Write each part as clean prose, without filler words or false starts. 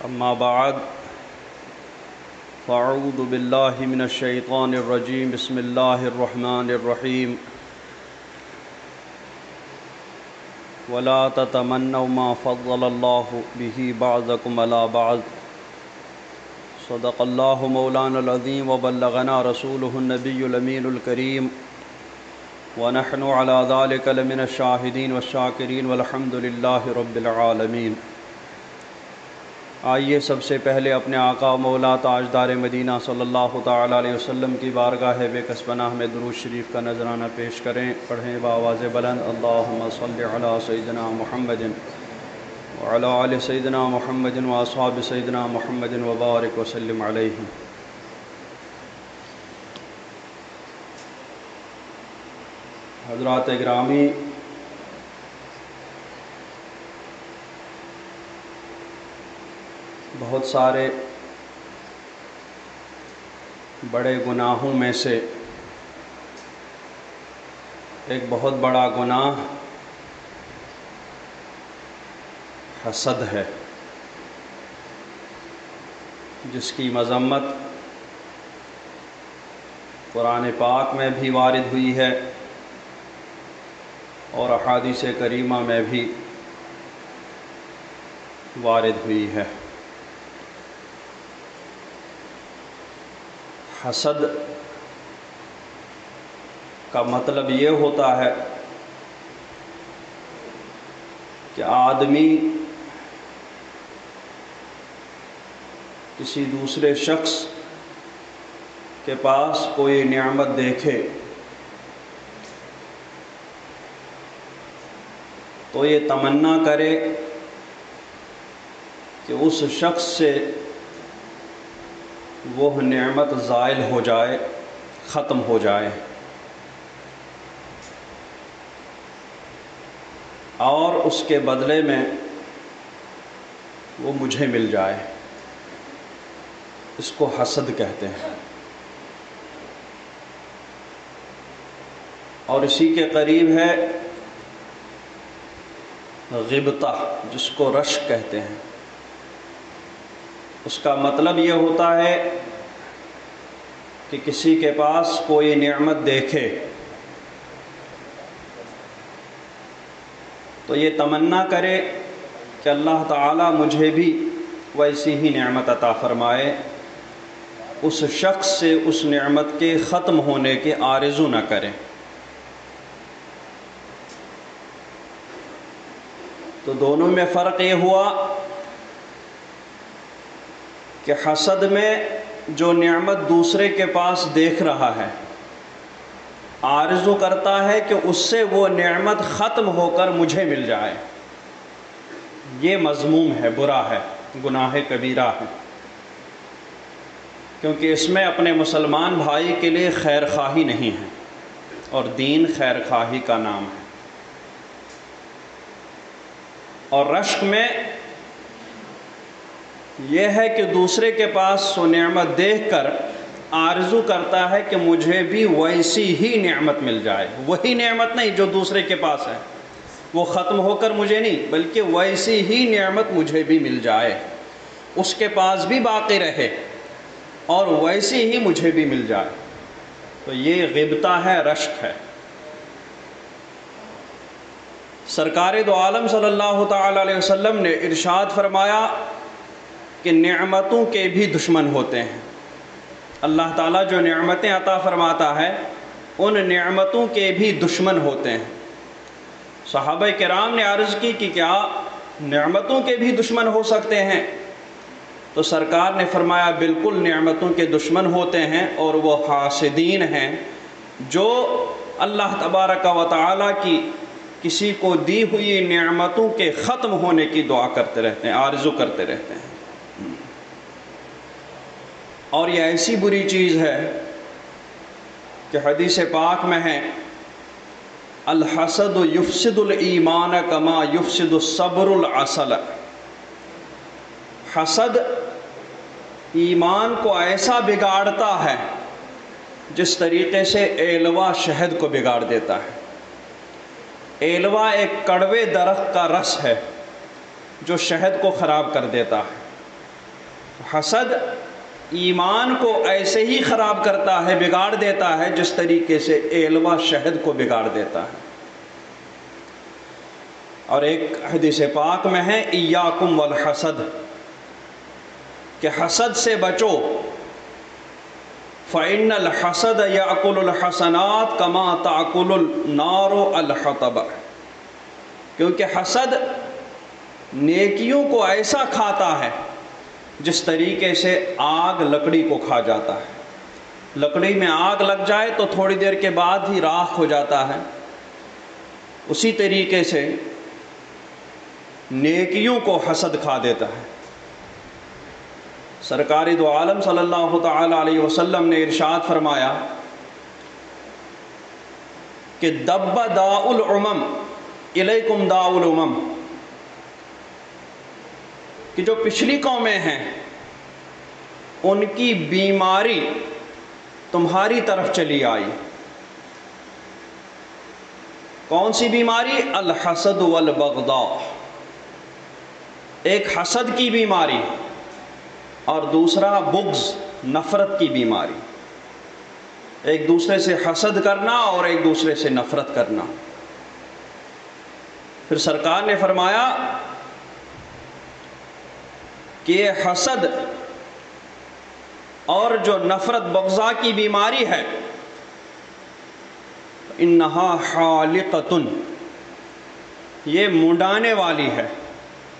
اما بعد فاعوذ باللہ من الشیطان الرجیم بسم اللہ الرحمن الرحیم ولا تتمنوا ما فضل اللہ به بعضکم علی بعض صدق اللہ مولانا العظیم وبلغنا رسولہ النبی الامین الکریم ونحن علی ذلک لمن الشاہدین والشاکرین والحمد للہ رب العالمین۔ آئیے سب سے پہلے اپنے آقا مولا تاجدار مدینہ صلی اللہ تعالیٰ علیہ وسلم کی بارگاہ بے کس پناہ میں درود شریف کا نذرانہ پیش کریں۔ پڑھیں بآواز بلند اللہم صلی علی سیدنا محمد وعلی آل سیدنا محمد واصحاب سیدنا محمد وبارک وسلم علیہ۔ حضرات گرامی، بہت سارے بڑے گناہوں میں سے ایک بہت بڑا گناہ حسد ہے، جس کی مذمت قرآن پاک میں بھی وارد ہوئی ہے اور احادیث کریمہ میں بھی وارد ہوئی ہے۔ حسد کا مطلب یہ ہوتا ہے کہ آدمی کسی دوسرے شخص کے پاس کوئی نعمت دیکھے تو یہ تمنا کرے کہ اس شخص سے وہ نعمت زائل ہو جائے، ختم ہو جائے، اور اس کے بدلے میں وہ مجھے مل جائے۔ اس کو حسد کہتے ہیں۔ اور اسی کے قریب ہے غبطہ، جس کو رشک کہتے ہیں۔ اس کا مطلب یہ ہوتا ہے کہ کسی کے پاس کوئی نعمت دیکھے تو یہ تمنا کرے کہ اللہ تعالیٰ مجھے بھی ویسی ہی نعمت عطا فرمائے، اس شخص سے اس نعمت کے ختم ہونے کے آرزو نہ کرے۔ تو دونوں میں فرق یہ ہوا کہ حسد میں جو نعمت دوسرے کے پاس دیکھ رہا ہے آرزو کرتا ہے کہ اس سے وہ نعمت ختم ہو کر مجھے مل جائے، یہ مذموم ہے، برا ہے، گناہ کبیرہ ہے، کیونکہ اس میں اپنے مسلمان بھائی کے لیے خیر خواہی نہیں ہے، اور دین خیر خواہی کا نام ہے۔ اور رشک میں یہ ہے کہ دوسرے کے پاس سو نعمت دیکھ کر آرزو کرتا ہے کہ مجھے بھی ویسی ہی نعمت مل جائے، وہی نعمت نہیں جو دوسرے کے پاس ہے، وہ ختم ہو کر مجھے نہیں، بلکہ ویسی ہی نعمت مجھے بھی مل جائے، اس کے پاس بھی باقی رہے اور ویسی ہی مجھے بھی مل جائے۔ تو یہ غبطہ ہے، رشک ہے۔ سرکار دو عالم صلی اللہ تعالی علیہ وسلم نے ارشاد فرمایا کہ نعمتوں کے بھی دشمن ہوتے ہیں۔ اللہ تعالیٰ جو نعمتیں عطا فرماتا ہے ان نعمتوں کے بھی دشمن ہوتے ہیں۔ صحابہ کرام نے عرض کی کہ کیا نعمتوں کے بھی دشمن ہو سکتے ہیں؟ تو سرکار نے فرمایا بالکل نعمتوں کے دشمن ہوتے ہیں، اور وہ حاسدین ہیں جو اللہ تبارک و تعالیٰ کی کسی کو دی ہوئی نعمتوں کے ختم ہونے کی دعا کرتے رہتے ہیں، آرزو کرتے رہتے ہیں۔ اور یہ ایسی بری چیز ہے کہ حدیث پاک میں ہے الحسد یفسد الایمان کما یفسد الصبر العسل۔ حسد ایمان کو ایسا بگاڑتا ہے جس طریقے سے ایلوا شہد کو بگاڑ دیتا ہے۔ ایلوا ایک کڑوے درخت کا رس ہے جو شہد کو خراب کر دیتا ہے، حسد ایمان کو ایسے ہی خراب کرتا ہے، بگاڑ دیتا ہے، جس طریقے سے ایلوا شہد کو بگاڑ دیتا ہے۔ اور ایک حدیث پاک میں ہے ایاکم والحسد، کہ حسد سے بچو، فإن الحسد یأکل الحسنات کما تأکل النار الحطب، کیونکہ حسد نیکیوں کو ایسا کھاتا ہے جس طریقے سے آگ لکڑی کو کھا جاتا ہے۔ لکڑی میں آگ لگ جائے تو تھوڑی دیر کے بعد ہی راکھ ہو جاتا ہے، اسی طریقے سے نیکیوں کو حسد کھا دیتا ہے۔ سرکار دو عالم صلی اللہ تعالی علیہ وسلم نے ارشاد فرمایا کہ دب داء الامم الیکم داء الامم، کہ جو پچھلی قومیں ہیں ان کی بیماری تمہاری طرف چلی آئی۔ کون سی بیماری؟ الحسد والبغضاء، ایک حسد کی بیماری اور دوسرا بغض، نفرت کی بیماری، ایک دوسرے سے حسد کرنا اور ایک دوسرے سے نفرت کرنا۔ پھر سرکار نے فرمایا کہ یہ حسد اور جو نفرت بغضاء کی بیماری ہے، انہا حالقۃ، یہ مونڈانے والی ہے،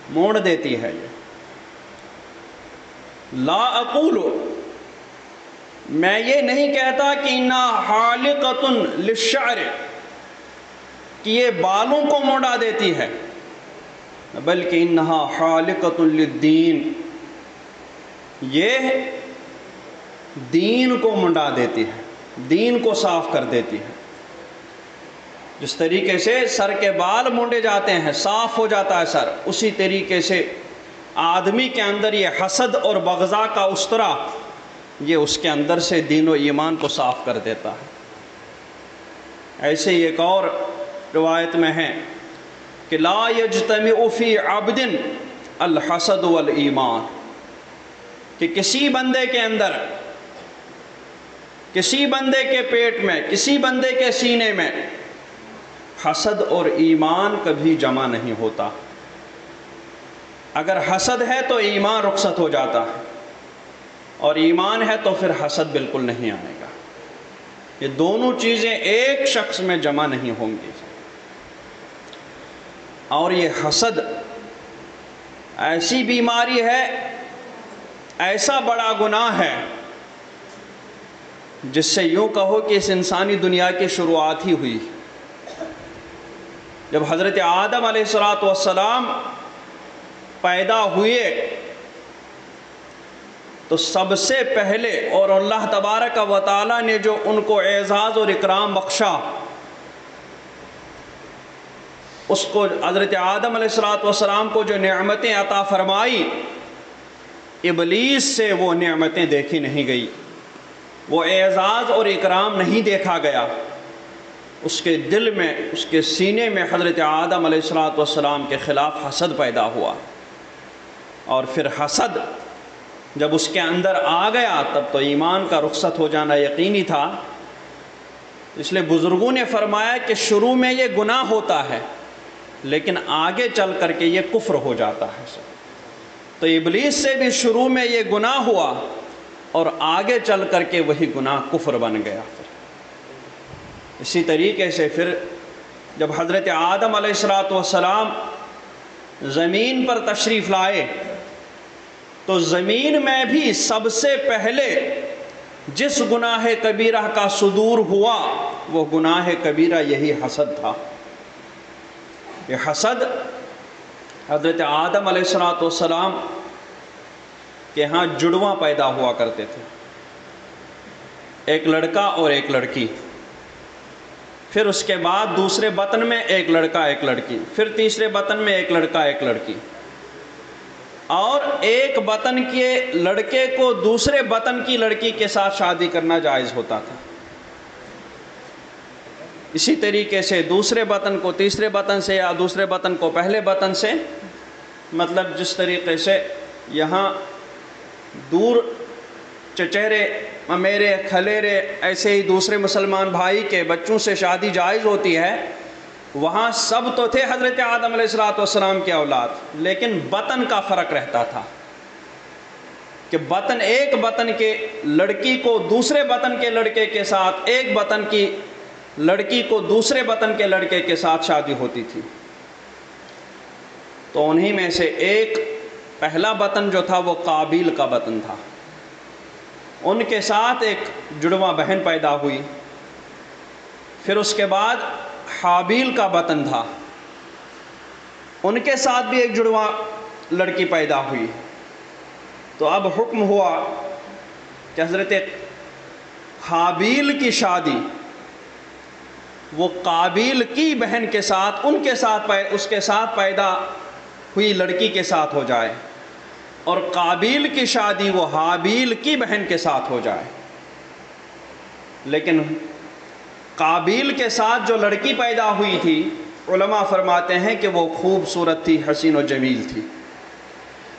موڑ دیتی ہے۔ یہ لا اقول، میں یہ نہیں کہتا کہ انہا حالقۃ للشعر، کہ یہ بالوں کو موڑا دیتی ہے، بلکہ انہا حالقۃ للدین، یہ دین کو منڈا دیتی ہے، دین کو صاف کر دیتی ہے۔ جس طریقے سے سر کے بال مونڈے جاتے ہیں، صاف ہو جاتا ہے سر، اسی طریقے سے آدمی کے اندر یہ حسد اور بغضاء کا استرا، یہ اس کے اندر سے دین و ایمان کو صاف کر دیتا ہے۔ ایسے ہی ایک اور روایت میں ہے کہ لا یجتمع فی عبد الحسد والایمان، کہ کسی بندے کے اندر، کسی بندے کے پیٹ میں، کسی بندے کے سینے میں حسد اور ایمان کبھی جمع نہیں ہوتا۔ اگر حسد ہے تو ایمان رخصت ہو جاتا ہے، اور ایمان ہے تو پھر حسد بالکل نہیں آئے گا۔ یہ دونوں چیزیں ایک شخص میں جمع نہیں ہوں گی۔ اور یہ حسد ایسی بیماری ہے، ایسا بڑا گناہ ہے، جس سے یوں کہو کہ اس انسانی دنیا کی شروعات ہی ہوئی۔ جب حضرت آدم علیہ السلام پیدا ہوئے تو سب سے پہلے، اور اللہ تبارک و تعالی نے جو ان کو اعزاز اور اکرام بخشا، اس کو حضرت آدم علیہ السلام کو جو نعمتیں عطا فرمائی، ابلیس سے وہ نعمتیں دیکھی نہیں گئی، وہ اعزاز اور اکرام نہیں دیکھا گیا۔ اس کے دل میں، اس کے سینے میں حضرت آدم علیہ السلام کے خلاف حسد پیدا ہوا، اور پھر حسد جب اس کے اندر آ گیا تب تو ایمان کا رخصت ہو جانا یقینی تھا۔ اس لیے بزرگوں نے فرمایا کہ شروع میں یہ گناہ ہوتا ہے، لیکن آگے چل کر کے یہ کفر ہو جاتا ہے۔ تو ابلیس سے بھی شروع میں یہ گناہ ہوا، اور آگے چل کر کے وہی گناہ کفر بن گیا۔ اسی طریقے سے پھر جب حضرت آدم علیہ السلام زمین پر تشریف لائے تو زمین میں بھی سب سے پہلے جس گناہ کبیرہ کا صدور ہوا، وہ گناہ کبیرہ یہی حسد تھا۔ یہ حسد حضرت آدم علیہ السلام کے ہاں جڑواں پیدا ہوا کرتے تھے، ایک لڑکا اور ایک لڑکی، پھر اس کے بعد دوسرے بطن میں ایک لڑکا ایک لڑکی، پھر تیسرے بطن میں ایک لڑکا ایک لڑکی، اور ایک بطن کے لڑکے کو دوسرے بطن کی لڑکی کے ساتھ شادی کرنا جائز ہوتا تھا۔ اسی طریقے سے دوسرے بطن کو تیسرے بطن سے، یا دوسرے بطن کو پہلے بطن سے، مطلب جس طریقے سے یہاں دور چچیرے ممیرے کھلیرے ایسے ہی دوسرے مسلمان بھائی کے بچوں سے شادی جائز ہوتی ہے، وہاں سب تو تھے حضرت آدم علیہ السلام کے اولاد، لیکن بطن کا فرق رہتا تھا کہ بطن ایک بطن کے لڑکی کو دوسرے بطن کے لڑکے کے ساتھ، ایک بطن کی لڑکی کو دوسرے بطن کے لڑکے کے ساتھ شادی ہوتی تھی۔ تو انہی میں سے ایک پہلا بطن جو تھا وہ قابیل کا بطن تھا، ان کے ساتھ ایک جڑواں بہن پیدا ہوئی۔ پھر اس کے بعد حابیل کا بطن تھا، ان کے ساتھ بھی ایک جڑواں لڑکی پیدا ہوئی۔ تو اب حکم ہوا کہ حضرت حابیل کی شادی وہ قابیل کی بہن کے ساتھ، اس کے ساتھ پیدا ہوئی لڑکی کے ساتھ ہو جائے، اور قابیل کی شادی وہ حابیل کی بہن کے ساتھ ہو جائے۔ لیکن قابیل کے ساتھ جو لڑکی پیدا ہوئی تھی، علماء فرماتے ہیں کہ وہ خوبصورت تھی، حسین و جمیل تھی،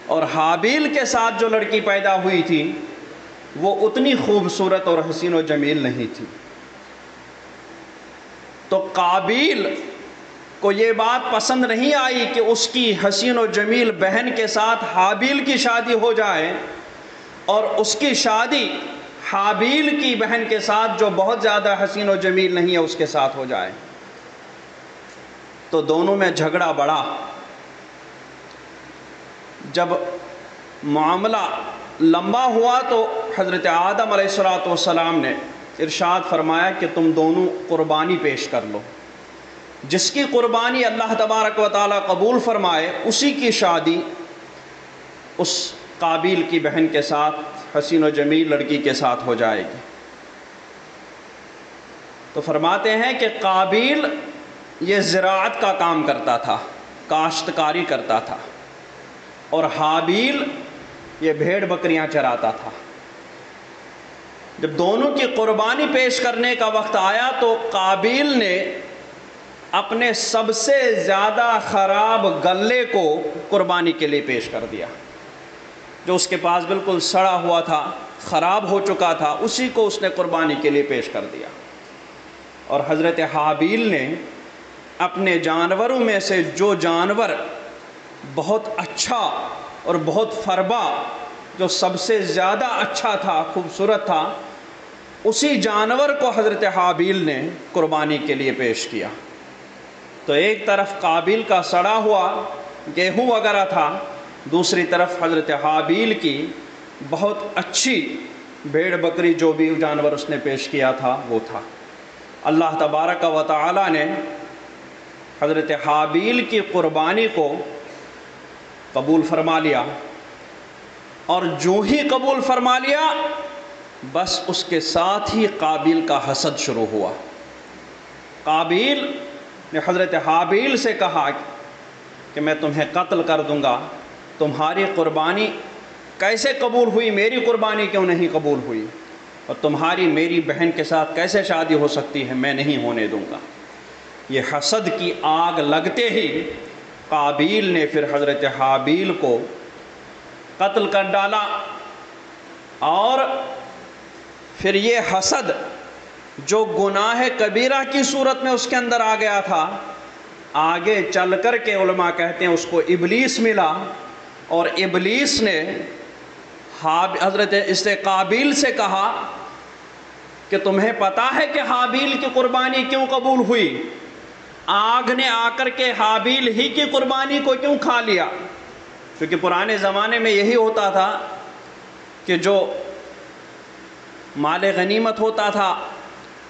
اور حابیل کے ساتھ جو لڑکی پیدا ہوئی تھی وہ اتنی خوبصورت اور حسین و جمیل نہیں تھی۔ تو قابیل کو یہ بات پسند نہیں آئی کہ اس کی حسین و جمیل بہن کے ساتھ حابیل کی شادی ہو جائے، اور اس کی شادی حابیل کی بہن کے ساتھ جو بہت زیادہ حسین و جمیل نہیں ہے اس کے ساتھ ہو جائے۔ تو دونوں میں جھگڑا بڑھا۔ جب معاملہ لمبا ہوا تو حضرت آدم علیہ السلام نے ارشاد فرمایا کہ تم دونوں قربانی پیش کر لو، جس کی قربانی اللہ تبارک و تعالی قبول فرمائے اسی کی شادی اس قابیل کی بہن کے ساتھ، حسین و جمیل لڑکی کے ساتھ ہو جائے گی۔ تو فرماتے ہیں کہ قابیل یہ زراعت کا کام کرتا تھا، کاشتکاری کرتا تھا، اور حابیل یہ بھیڑ بکریاں چراتا تھا۔ جب دونوں کی قربانی پیش کرنے کا وقت آیا تو قابیل نے اپنے سب سے زیادہ خراب غلے کو قربانی کے لیے پیش کر دیا، جو اس کے پاس بالکل سڑا ہوا تھا، خراب ہو چکا تھا، اسی کو اس نے قربانی کے لیے پیش کر دیا۔ اور حضرت حابیل نے اپنے جانوروں میں سے جو جانور بہت اچھا اور بہت فربا، جو سب سے زیادہ اچھا تھا، خوبصورت تھا، اسی جانور کو حضرت حابیل نے قربانی کے لیے پیش کیا۔ تو ایک طرف قابیل کا سڑا ہوا گیہوں وغیرہ تھا، دوسری طرف حضرت حابیل کی بہت اچھی بھیڑ بکری جو بھی جانور اس نے پیش کیا تھا وہ تھا۔ اللہ تبارک و تعالی نے حضرت حابیل کی قربانی کو قبول فرما لیا، اور جو ہی قبول فرما لیا بس اس کے ساتھ ہی قابیل کا حسد شروع ہوا۔ قابیل نے حضرت حابیل سے کہا کہ میں تمہیں قتل کر دوں گا، تمہاری قربانی کیسے قبول ہوئی، میری قربانی کیوں نہیں قبول ہوئی، اور تمہاری میری بہن کے ساتھ کیسے شادی ہو سکتی ہے، میں نہیں ہونے دوں گا۔ یہ حسد کی آگ لگتے ہی قابیل نے پھر حضرت حابیل کو قتل کر ڈالا، اور پھر یہ حسد جو گناہ کبیرہ کی صورت میں اس کے اندر آ گیا تھا، آگے چل کر کے علماء کہتے ہیں اس کو ابلیس ملا، اور ابلیس نے حضرت قابیل سے کہا کہ تمہیں پتہ ہے کہ حابیل کی قربانی کیوں قبول ہوئی؟ آگ نے آ کر کے حابیل ہی کی قربانی کو کیوں کھا لیا؟ کیونکہ پرانے زمانے میں یہی ہوتا تھا کہ جو مال غنیمت ہوتا تھا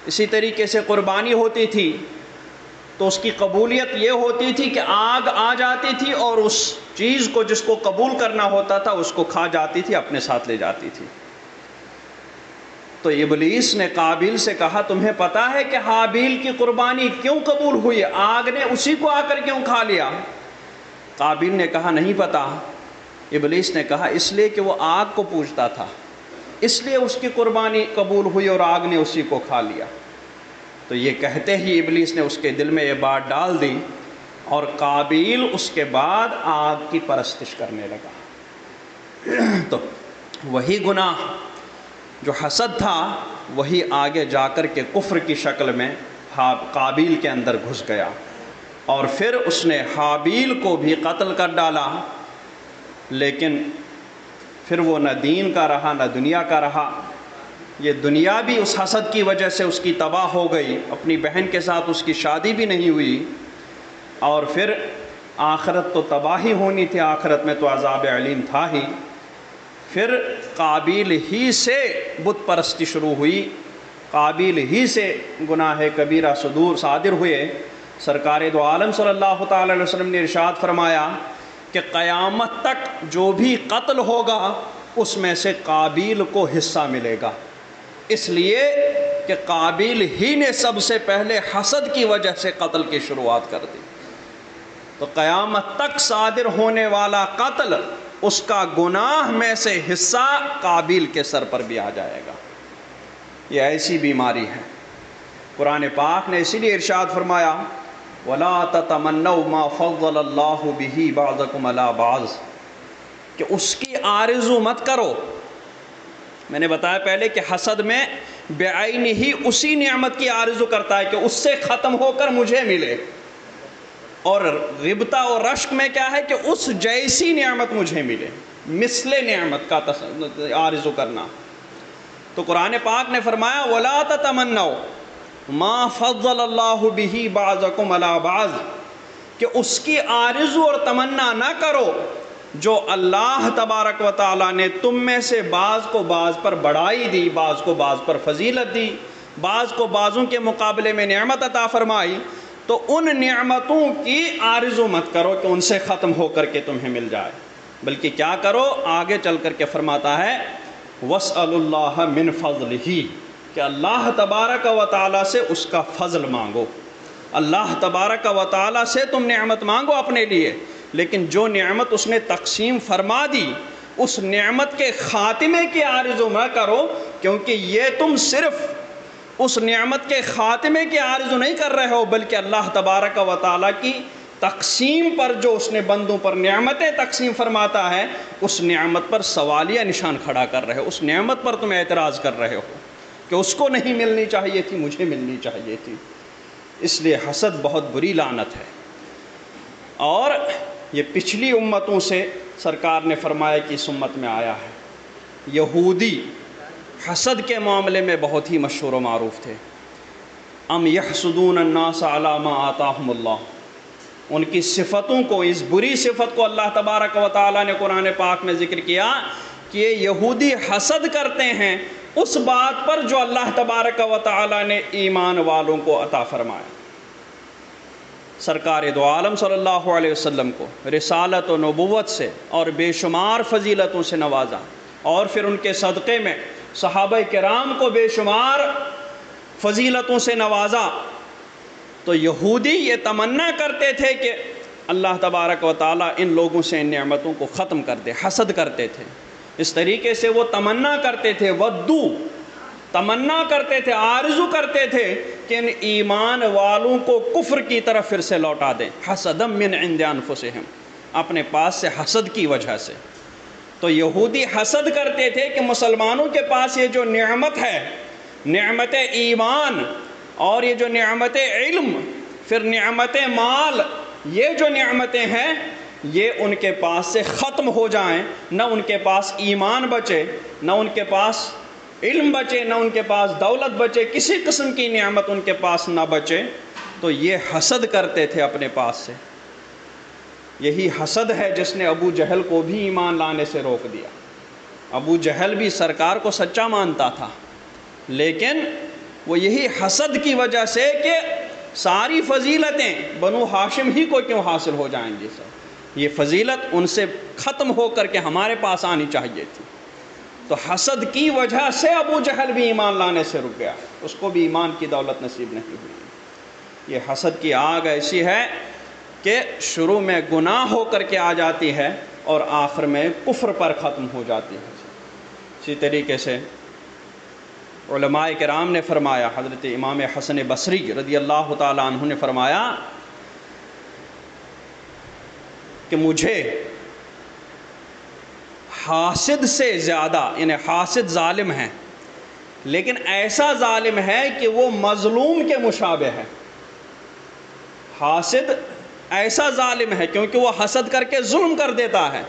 اسی طریقے سے قربانی ہوتی تھی، تو اس کی قبولیت یہ ہوتی تھی کہ آگ آ جاتی تھی اور اس چیز کو جس کو قبول کرنا ہوتا تھا اس کو کھا جاتی تھی، اپنے ساتھ لے جاتی تھی۔ تو ابلیس نے قابیل سے کہا تمہیں پتہ ہے کہ حابیل کی قربانی کیوں قبول ہوئی، آگ نے اسی کو آ کر کیوں کھا لیا؟ قابیل نے کہا نہیں پتہ۔ ابلیس نے کہا اس لیے کہ وہ آگ کو پوجتا تھا، اس لیے اس کی قربانی قبول ہوئی اور آگ نے اسی کو کھا لیا۔ تو یہ کہتے ہی ابلیس نے اس کے دل میں یہ بات ڈال دی، اور قابیل اس کے بعد آگ کی پرستش کرنے لگا۔ تو وہی گناہ جو حسد تھا وہی آگے جا کر کے کفر کی شکل میں قابیل کے اندر گھس گیا، اور پھر اس نے حابیل کو بھی قتل کر ڈالا، لیکن پھر وہ نہ دین کا رہا نہ دنیا کا رہا۔ یہ دنیا بھی اس حسد کی وجہ سے اس کی تباہ ہو گئی، اپنی بہن کے ساتھ اس کی شادی بھی نہیں ہوئی، اور پھر آخرت تو تباہی ہونی تھی، آخرت میں تو عذاب علیم تھا ہی۔ پھر قابیل ہی سے بت پرستی شروع ہوئی، قابیل ہی سے گناہ کبیرہ صادر ہوئے۔ سرکار دو عالم صلی اللہ تعالی علیہ وسلم نے ارشاد فرمایا کہ قیامت تک جو بھی قتل ہوگا اس میں سے قابیل کو حصہ ملے گا، اس لیے کہ قابیل ہی نے سب سے پہلے حسد کی وجہ سے قتل کی شروعات کر دی۔ تو قیامت تک صادر ہونے والا قتل، اس کا گناہ میں سے حصہ قابیل کے سر پر بھی آ جائے گا۔ یہ ایسی بیماری ہے۔ قرآن پاک نے اسی لیے ارشاد فرمایا وَلَا تَتَمَنَّوْا مَا فَضَّلَ اللَّهُ بِهِ بَعْضَكُمْ عَلَىٰ بَعْضٍ، کہ اس کی آرزو مت کرو۔ میں نے بتایا پہلے کہ حسد میں بعین ہی اسی نعمت کی آرزو کرتا ہے کہ اس سے ختم ہو کر مجھے ملے، اور غبطہ اور رشک میں کیا ہے کہ اس جیسی نعمت مجھے ملے، مثل نعمت کا آرزو کرنا۔ تو قرآن پاک نے فرمایا وَلَا تَتَمَنَّوْا مَا فَضَّلَ اللَّهُ بِهِ بَعْضَكُمْ عَلَىٰ بَعْضٍ، کہ اس کی آرزو اور تمنا نہ کرو جو اللہ تبارک و تعالیٰ نے تم میں سے بعض کو بعض پر بڑائی دی، بعض کو بعض پر فضیلت دی، بعض کو بعضوں کے مقابلے میں نعمت عطا فرمائی، تو ان نعمتوں کی آرزو مت کرو کہ ان سے ختم ہو کر کے تمہیں مل جائے، بلکہ کیا کرو، آگے چل کر کے فرماتا ہے وَاسْأَلُوا اللَّهَ مِنْ فَضْلِهِ، کہ اللہ تبارک و تعالیٰ سے اس کا فضل مانگو۔ اللہ تبارک و تعالیٰ سے تم نعمت مانگو اپنے لیے، لیکن جو نعمت اس نے تقسیم فرما دی اس نعمت کے خاتمے کی آرزو نہ کرو، کیونکہ یہ تم صرف اس نعمت کے خاتمے کی آرزو نہیں کر رہے ہو، بلکہ اللہ تبارک و تعالیٰ کی تقسیم پر، جو اس نے بندوں پر نعمتیں تقسیم فرماتا ہے، اس نعمت پر سوالیہ نشان کھڑا کر رہے ہو، اس نعمت پر تم اعتراض کر رہے ہو کہ اس کو نہیں ملنی چاہیے تھی، مجھے ملنی چاہیے تھی۔ اس لیے حسد بہت بری لعنت ہے، اور یہ پچھلی امتوں سے سرکار نے فرمایا کہ اس امت میں آیا ہے۔ یہودی حسد کے معاملے میں بہت ہی مشہور و معروف تھے۔ ام یحسدون الناس علی ما آتاہم اللہ، ان کی صفتوں کو، اس بری صفت کو اللہ تبارک و تعالیٰ نے قرآن پاک میں ذکر کیا کہ یہ یہودی حسد کرتے ہیں اس بات پر جو اللہ تبارک و تعالیٰ نے ایمان والوں کو عطا فرمایا۔ سرکار دو عالم صلی اللہ علیہ وسلم کو رسالت و نبوت سے اور بے شمار فضیلتوں سے نوازا، اور پھر ان کے صدقے میں صحابہ کرام کو بے شمار فضیلتوں سے نوازا۔ تو یہودی یہ تمنا کرتے تھے کہ اللہ تبارک و تعالیٰ ان لوگوں سے ان نعمتوں کو ختم کر دے، حسد کرتے تھے۔ اس طریقے سے وہ تمنا کرتے تھے، ودو، تمنا کرتے تھے، آرزو کرتے تھے کہ ان ایمان والوں کو کفر کی طرف پھر سے لوٹا دیں، حسدم من عند انفسہم، اپنے پاس سے حسد کی وجہ سے۔ تو یہودی حسد کرتے تھے کہ مسلمانوں کے پاس یہ جو نعمت ہے، نعمت ایمان، اور یہ جو نعمت علم، پھر نعمت مال، یہ جو نعمتیں ہیں یہ ان کے پاس سے ختم ہو جائیں، نہ ان کے پاس ایمان بچے، نہ ان کے پاس علم بچے، نہ ان کے پاس دولت بچے، کسی قسم کی نعمت ان کے پاس نہ بچے، تو یہ حسد کرتے تھے اپنے پاس سے۔ یہی حسد ہے جس نے ابو جہل کو بھی ایمان لانے سے روک دیا۔ ابو جہل بھی سرکار کو سچا مانتا تھا، لیکن وہ یہی حسد کی وجہ سے کہ ساری فضیلتیں بنو ہاشم ہی کو کیوں حاصل ہو جائیں گی، سر یہ فضیلت ان سے ختم ہو کر کے ہمارے پاس آنی چاہیے تھی۔ تو حسد کی وجہ سے ابو جہل بھی ایمان لانے سے رک گیا، اس کو بھی ایمان کی دولت نصیب نہیں ہوئی۔ یہ حسد کی آگ ایسی ہے کہ شروع میں گناہ ہو کر کے آ جاتی ہے اور آخر میں کفر پر ختم ہو جاتی ہے۔ اسی طریقے سے علماء کرام نے فرمایا، حضرت امام حسن بصری رضی اللہ تعالیٰ عنہ نے فرمایا کہ مجھے حاسد سے زیادہ، یعنی حاسد ظالم ہے، لیکن ایسا ظالم ہے کہ وہ مظلوم کے مشابہ ہے۔ حاسد ایسا ظالم ہے کیونکہ وہ حسد کر کے ظلم کر دیتا ہے،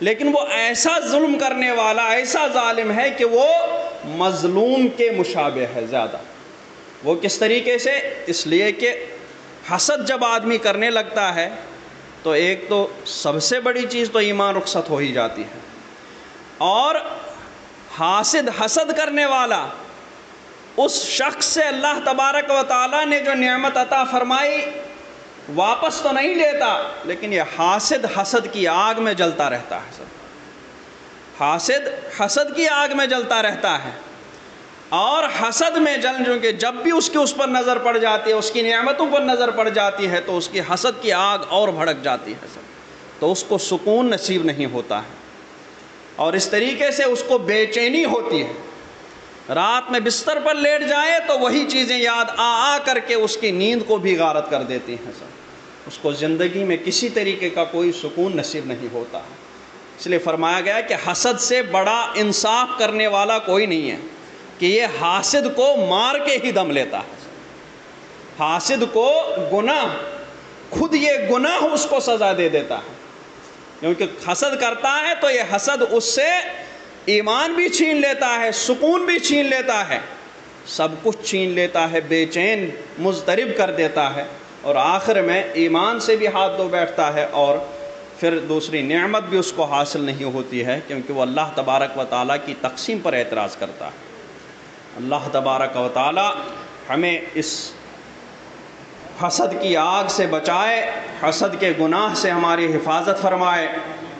لیکن وہ ایسا ظلم کرنے والا، ایسا ظالم ہے کہ وہ مظلوم کے مشابہ ہے زیادہ۔ وہ کس طریقے سے؟ اس لیے کہ حسد جب آدمی کرنے لگتا ہے تو ایک تو سب سے بڑی چیز تو ایمان رخصت ہو ہی جاتی ہے، اور حاسد، حسد کرنے والا، اس شخص سے اللہ تبارک و تعالیٰ نے جو نعمت عطا فرمائی واپس تو نہیں لیتا، لیکن یہ حاسد حسد کی آگ میں جلتا رہتا ہے۔ حاسد حسد کی آگ میں جلتا رہتا ہے، اور حسد میں کہ جب بھی اس پر نظر پڑ جاتی ہے، اس کی نعمتوں پر نظر پڑ جاتی ہے، تو اس کی حسد کی آگ اور بھڑک جاتی ہے، تو اس کو سکون نصیب نہیں ہوتا ہے، اور اس طریقے سے اس کو بے چینی ہوتی ہے۔ رات میں بستر پر لیٹ جائے تو وہی چیزیں یاد آ کر کے اس کی نیند کو بھی غارت کر دیتی ہیں، اس کو زندگی میں کسی طریقے کا کوئی سکون نصیب نہیں ہوتا ہے۔ اس لیے فرمایا گیا کہ حسد سے بڑا انصاف کرنے والا کوئی نہیں ہے، کہ یہ حاسد کو مار کے ہی دم لیتا ہے۔ حاسد کو گناہ، خود یہ گناہ اس کو سزا دے دیتا ہے، کیونکہ حسد کرتا ہے تو یہ حسد اس سے ایمان بھی چھین لیتا ہے، سکون بھی چھین لیتا ہے، سب کچھ چھین لیتا ہے، بے چین مضطرب کر دیتا ہے، اور آخر میں ایمان سے بھی ہاتھ دھو بیٹھتا ہے، اور پھر دوسری نعمت بھی اس کو حاصل نہیں ہوتی ہے، کیونکہ وہ اللہ تبارک و تعالیٰ کی تقسیم پر اعتراض کرتا ہے۔ اللہ تبارک و تعالیٰ ہمیں اس حسد کی آگ سے بچائے، حسد کے گناہ سے ہماری حفاظت فرمائے،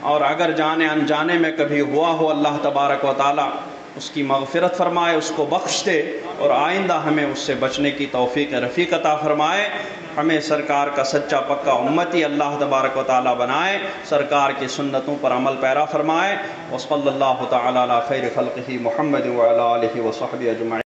اور اگر جانے انجانے میں کبھی ہوا ہو، اللہ تبارک و تعالیٰ اس کی مغفرت فرمائے، اس کو بخش دے، اور آئندہ ہمیں اس سے بچنے کی توفیق رفیق عطا فرمائے۔ ہمیں سرکار کا سچا پکا امتی اللہ تبارک و تعالیٰ بنائے، سرکار کی سنتوں پر عمل پیرا فرمائے۔ وصلی اللہ تعالیٰ علی خیر خلقہ محمد وعلی آلہ وصحبہ اجمعین۔